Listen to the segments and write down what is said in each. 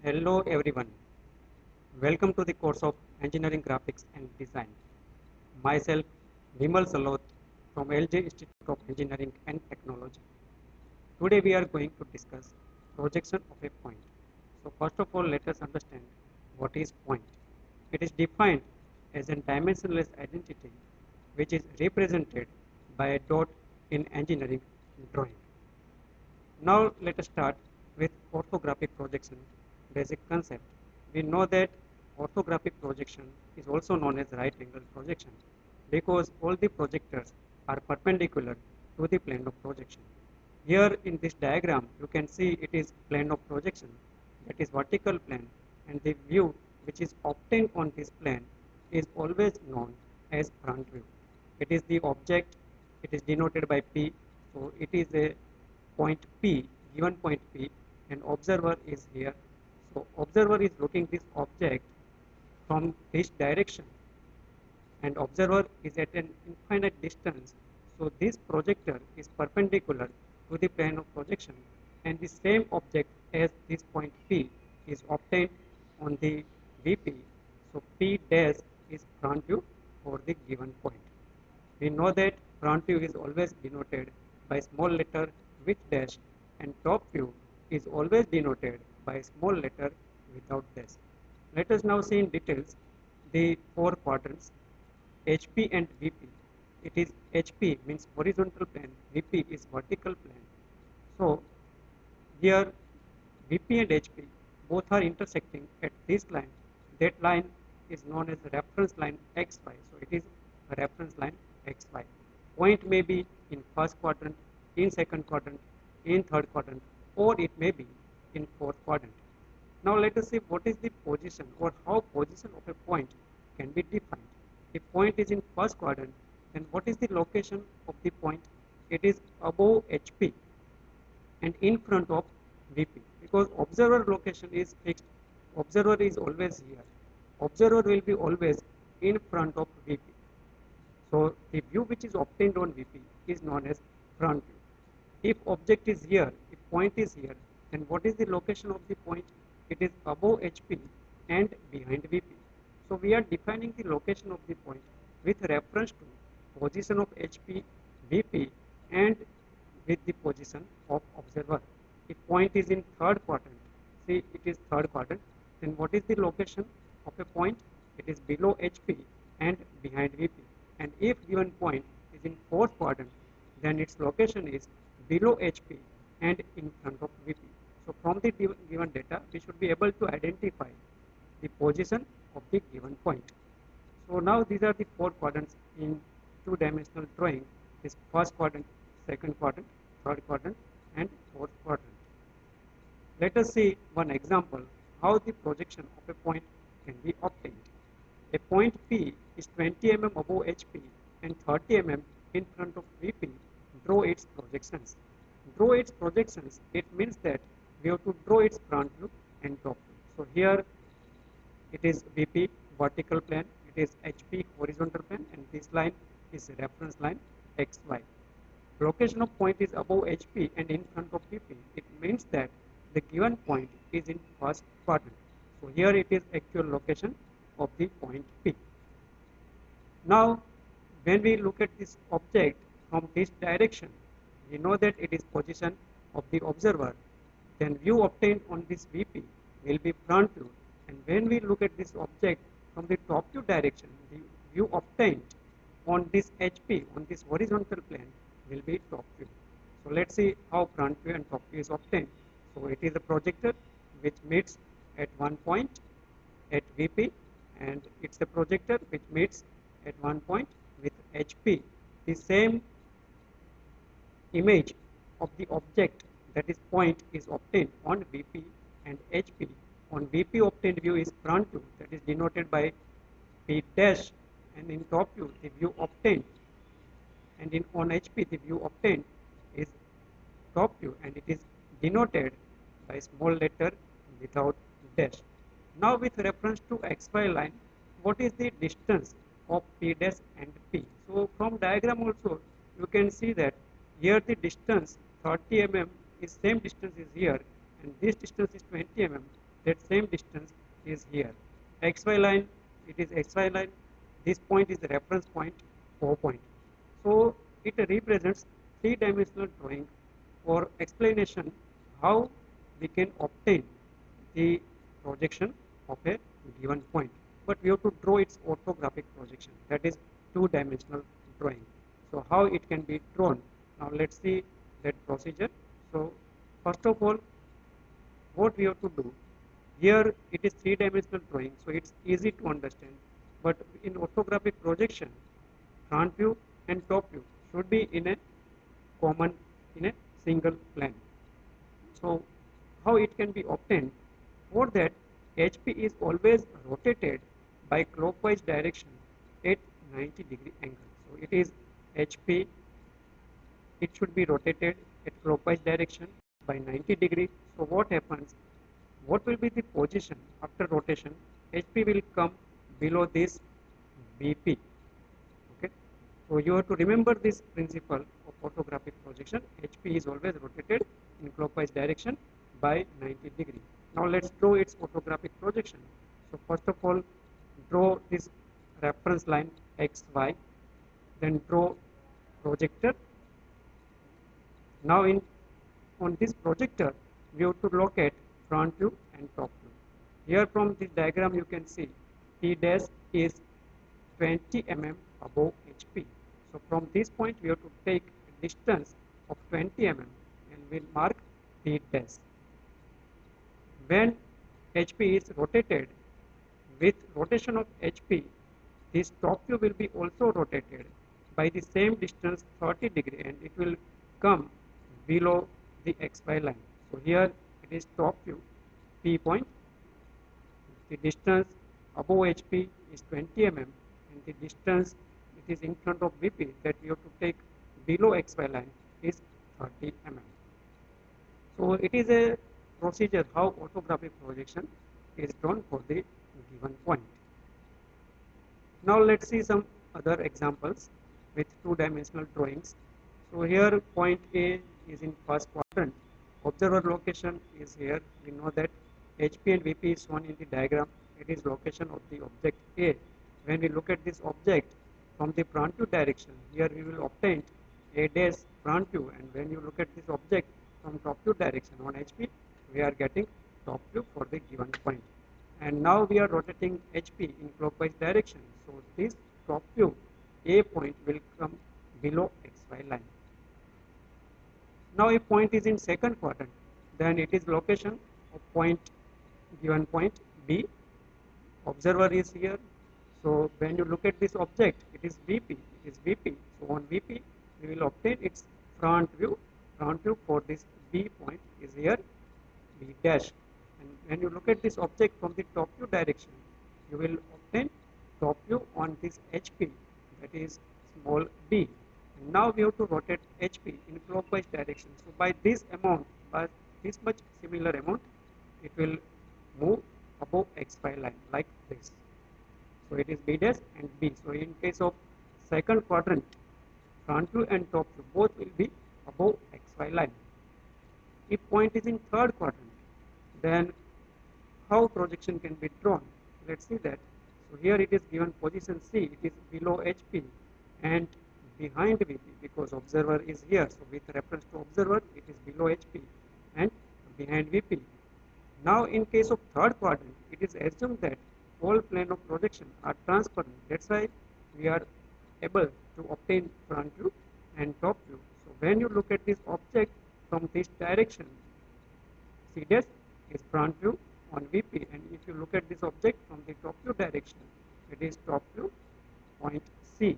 Hello everyone, welcome to the course of Engineering Graphics and Design. Myself, Vimal Salot from LJ Institute of Engineering and Technology. Today we are going to discuss projection of a point. So first of all, let us understand what is point. It is defined as a dimensionless identity which is represented by a dot in engineering drawing. Now let us start with orthographic projection basic concept. We know that orthographic projection is also known as right angle projection because all the projectors are perpendicular to the plane of projection. Here in this diagram you can see it is plane of projection, that is vertical plane, and the view which is obtained on this plane is always known as front view. It is the object, it is denoted by P, so it is a point P, given point P, and observer is here. So observer is looking this object from this direction and observer is at an infinite distance. So this projector is perpendicular to the plane of projection and the same object as this point P is obtained on the VP. So P dash is front view for the given point. We know that front view is always denoted by small letter with dash and top view is always denoted by small letter without dash. Let us now see in details the four quadrants HP and VP. It is HP means horizontal plane, VP is vertical plane. So here VP and HP both are intersecting at this line. That line is known as the reference line XY. So it is a reference line XY. Point may be in first quadrant, in second quadrant, in third quadrant, or it may be in fourth quadrant. Now let us see what is the position or how position of a point can be defined. If point is in first quadrant, then what is the location of the point? It is above HP and in front of VP because observer location is fixed. Observer is always here. Observer will be always in front of VP. So the view which is obtained on VP is known as front view. If object is here, if point is here, then what is the location of the point? It is above HP and behind VP. So we are defining the location of the point with reference to position of HP, VP and with the position of observer. If point is in third quadrant, see it is third quadrant, then what is the location of a point? It is below HP and behind VP. And if given point is in fourth quadrant, then its location is below HP and in front of VP. So from the given data, we should be able to identify the position of the given point. So now these are the four quadrants in two-dimensional drawing. This first quadrant, second quadrant, third quadrant, and fourth quadrant. Let us see one example how the projection of a point can be obtained. A point P is 20 mm above HP and 30 mm in front of VP. Draw its projections. Draw its projections, it means that we have to draw its front view and top view. So here it is VP vertical plane, it is HP horizontal plane, and this line is reference line XY. Location of point is above HP and in front of VP. It means that the given point is in first quadrant. So here it is actual location of the point P. Now when we look at this object from this direction, we know that it is position of the observer. Then view obtained on this VP will be front view, and when we look at this object from the top view direction, the view obtained on this HP, on this horizontal plane, will be top view. So let's see how front view and top view is obtained. So it is a projector which meets at one point at VP, and it's a projector which meets at one point with HP. The same image of the object, that is point, is obtained on VP and HP. On VP obtained view is front view, that is denoted by P dash, and in top view the view obtained, and on HP the view obtained is top view, and it is denoted by small letter without dash. Now with reference to XY line, what is the distance of P dash and P? So from diagram also you can see that here the distance 30 mm is same distance is here, and this distance is 20 mm. that same distance is here. XY line, it is XY line. This point is the reference point, O point. So it represents three-dimensional drawing for explanation how we can obtain the projection of a given point. But we have to draw its orthographic projection, that is two-dimensional drawing. So how it can be drawn? Now let's see that procedure. So first of all, what we have to do, here it is three-dimensional drawing, so it's easy to understand. But in orthographic projection, front view and top view should be in a common, in a single plane. So how it can be obtained? For that, HP is always rotated by clockwise direction at 90-degree angle. So it is HP, it should be rotated at clockwise direction by 90 degree. So what happens? What will be the position after rotation? HP will come below this BP. Okay. So you have to remember this principle of orthographic projection. HP is always rotated in clockwise direction by 90 degree. Now let's draw its orthographic projection. So first of all, draw this reference line XY, then draw projector. Now on this projector, we have to locate front view and top view. Here from this diagram you can see P dash is 20 mm above HP. So from this point we have to take a distance of 20 mm and we'll mark P dash. When HP is rotated, with rotation of HP, this top view will be also rotated by the same distance 30 degree and it will come below the XY line. So here it is top view, P point. The distance above HP is 20 mm and the distance it is in front of VP that we have to take below XY line is 30 mm. So it is a procedure how orthographic projection is drawn for the given point. Now let's see some other examples with two-dimensional drawings. So here point A is in first quadrant. Observer location is here. We know that HP and VP is shown in the diagram. It is location of the object A. When we look at this object from the front view direction, here we will obtain A dash front view, and when you look at this object from top view direction on HP, we are getting top view for the given point. And now we are rotating HP in clockwise direction. So this top view A point will come below XY line. Now if point is in second quadrant, then it is location of point, given point B. Observer is here. So when you look at this object, it is VP. It is VP. So on VP, we will obtain its front view. Front view for this B point is here, B dash. And when you look at this object from the top view direction, you will obtain top view on this HP, that is small b. And now we have to rotate HP in clockwise direction. So by this amount, by this much similar amount, it will move above XY line like this. So it is B dash and B. So in case of second quadrant, front view and top view both will be above XY line. If point is in third quadrant, then how projection can be drawn? Let's see that. So here it is given position C, it is below HP and behind VP because observer is here. So with reference to observer, it is below HP and behind VP. Now in case of third quadrant, it is assumed that all plane of projection are transparent. That's why we are able to obtain front view and top view. So when you look at this object from this direction, C dash is front view on VP, and if you look at this object from the top view direction, it is top view point C.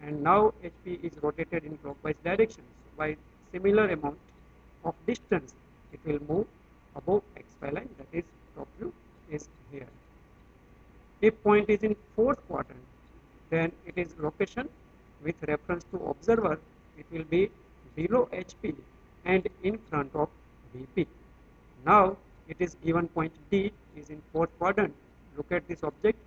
And now HP is rotated in clockwise direction. So by similar amount of distance, it will move above XY line, that is top view is here. If point is in fourth quadrant, then it is location with reference to observer, it will be below HP and in front of VP. Now it is given point D is in fourth quadrant. Look at this object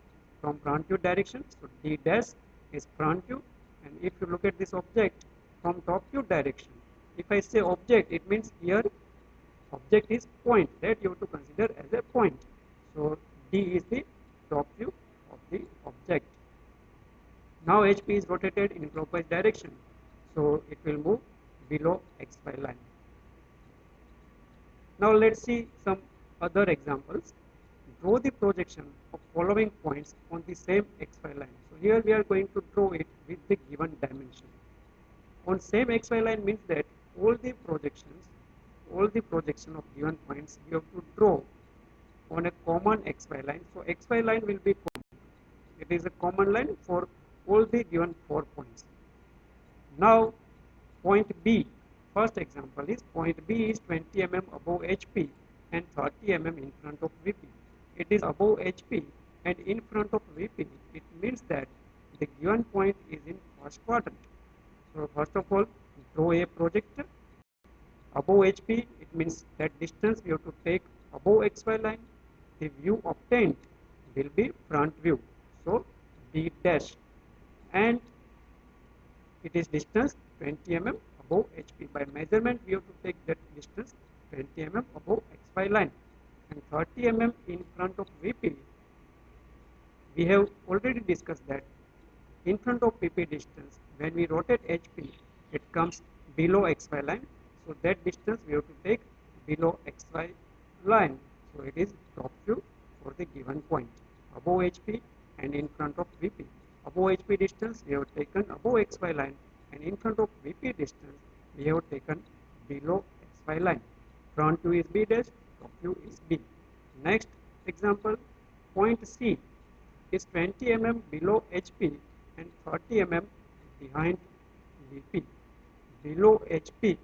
from front view direction. So D dash is front view, and if you look at this object from top view direction, if I say object, it means here object is point, that you have to consider as a point. So D is the top view of the object. Now HP is rotated in clockwise direction, so it will move below XY line. Now let's see some other examples. Draw the projection of following points on the same XY line. So here we are going to draw it with the given dimension. On same XY line means that all the projection of given points we have to draw on a common XY line. So XY line will be common. It is a common line for all the given 4 points. Now point B, first example is point B is 20 mm above HP and 30 mm in front of VP. It is above HP and in front of VP. It means that the given point is in first quadrant. So first of all, draw a projector above HP. It means that distance we have to take above XY line. The view obtained will be front view. So D dash, and it is distance 20 mm above HP. By measurement we have to take that distance 20 mm above XY line, and 30 mm in front of VP. We have already discussed that in front of VP distance, when we rotate HP, it comes below XY line. So that distance we have to take below XY line. So it is top view for the given point above HP and in front of VP. Above HP distance we have taken above XY line, and in front of VP distance we have taken below XY line. Front view is B dash, top view is B. Next example, point C is 20 mm below HP and 30 mm behind VP. Below HP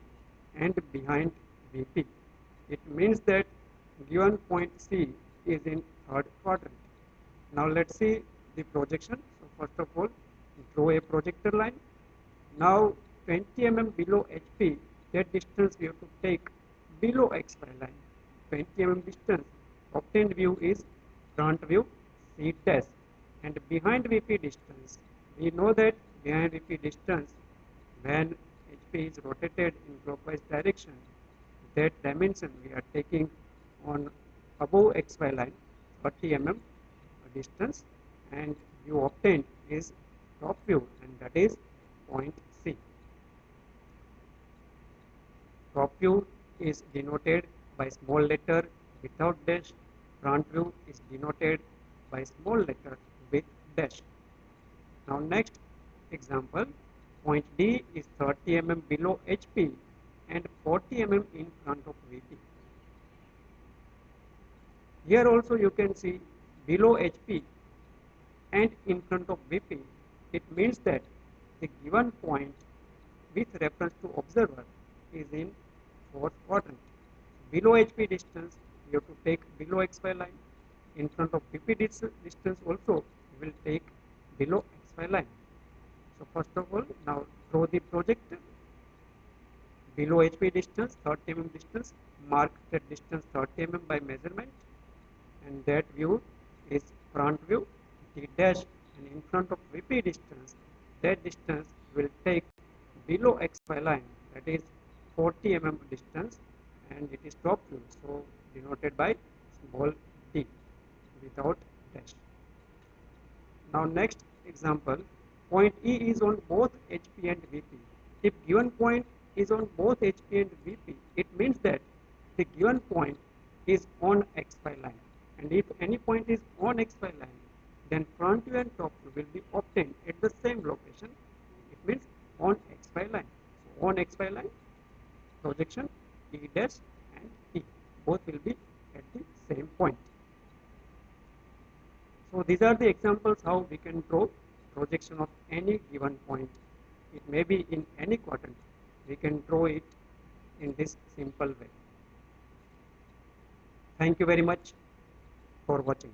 and behind VP. It means that given point C is in third quadrant. Now let's see the projection. So first of all, draw a projector line. Now 20 mm below HP, that distance we have to take below XY line. 20 mm distance, obtained view is front view C dash, and behind VP distance, we know that behind VP distance, when HP is rotated in clockwise direction, that dimension we are taking on above XY line 30 mm distance, and view obtained is top view, and that is point C. Top view is denoted by small letter without dash. Front view is denoted by small letter with dash. Now next example, point D is 30 mm below HP and 40 mm in front of VP. Here also you can see below HP and in front of VP. It means that the given point with reference to observer is in fourth quadrant. Below HP distance you have to take below XY line. In front of VP distance also we will take below XY line. So first of all, now draw the projector. Below HP distance 30 mm distance, mark that distance 30 mm by measurement, and that view is front view D dash, and in front of VP distance, that distance will take below XY line, that is 40 mm distance, and it is top view, so denoted by small d without dash. Now next example, point E is on both HP and VP. If given point is on both HP and VP, it means that the given point is on XY line. And if any point is on XY line, then front view and top view will be obtained at the same location. It means on XY line. So on XY line, projection E dash and E, both will be at the same point. So these are the examples how we can draw projection of any given point. It may be in any quadrant. We can draw it in this simple way. Thank you very much for watching.